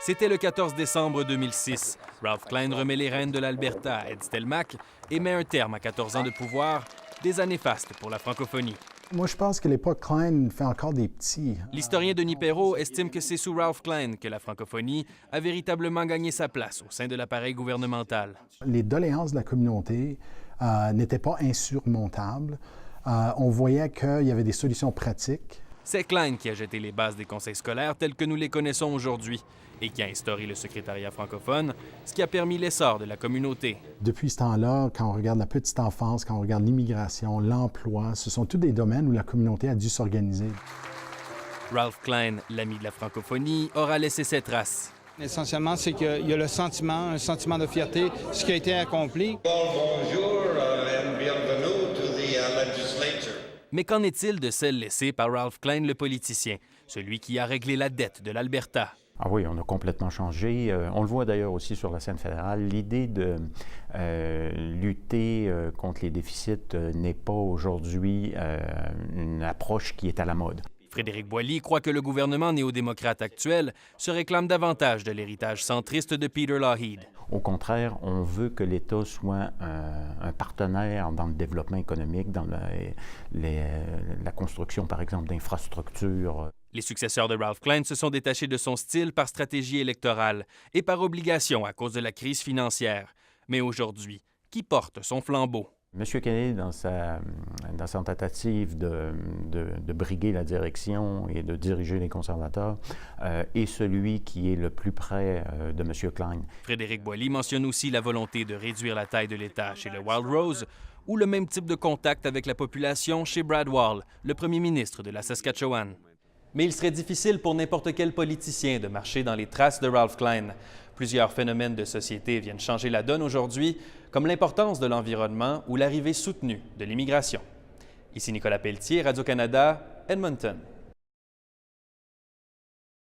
C'était le 14 décembre 2006. Ralph Klein remet les rênes de l'Alberta à Ed Stelmach et met un terme à 14 ans de pouvoir, des années fastes pour la francophonie. Moi, je pense que l'époque Klein fait encore des petits. L'historien Denis Perrault estime que c'est sous Ralph Klein que la francophonie a véritablement gagné sa place au sein de l'appareil gouvernemental. Les doléances de la communauté n'étaient pas insurmontables. On voyait qu'il y avait des solutions pratiques. C'est Klein qui a jeté les bases des conseils scolaires tels que nous les connaissons aujourd'hui et qui a instauré le secrétariat francophone, ce qui a permis l'essor de la communauté. Depuis ce temps-là, quand on regarde la petite enfance, quand on regarde l'immigration, l'emploi, ce sont tous des domaines où la communauté a dû s'organiser. Ralph Klein, l'ami de la francophonie, aura laissé ses traces. Essentiellement, c'est qu'il y a le sentiment, un sentiment de fierté, ce qui a été accompli. Bonjour et bienvenue to the legislature. Mais qu'en est-il de celle laissée par Ralph Klein, le politicien, celui qui a réglé la dette de l'Alberta? Ah oui, on a complètement changé. On le voit d'ailleurs aussi sur la scène fédérale. L'idée de lutter contre les déficits n'est pas aujourd'hui une approche qui est à la mode. Frédéric Boily croit que le gouvernement néo-démocrate actuel se réclame davantage de l'héritage centriste de Peter Lougheed. Au contraire, on veut que l'État soit un partenaire dans le développement économique, dans la construction, par exemple, d'infrastructures. Les successeurs de Ralph Klein se sont détachés de son style par stratégie électorale et par obligation à cause de la crise financière. Mais aujourd'hui, qui porte son flambeau? M. Kennedy, dans sa tentative de briguer la direction et de diriger les conservateurs, est celui qui est le plus près de M. Klein. Frédéric Boily mentionne aussi la volonté de réduire la taille de l'État chez le Wild Rose ou le même type de contact avec la population chez Brad Wall, le premier ministre de la Saskatchewan. Mais il serait difficile pour n'importe quel politicien de marcher dans les traces de Ralph Klein. Plusieurs phénomènes de société viennent changer la donne aujourd'hui, comme l'importance de l'environnement ou l'arrivée soutenue de l'immigration. Ici Nicolas Pelletier, Radio-Canada, Edmonton.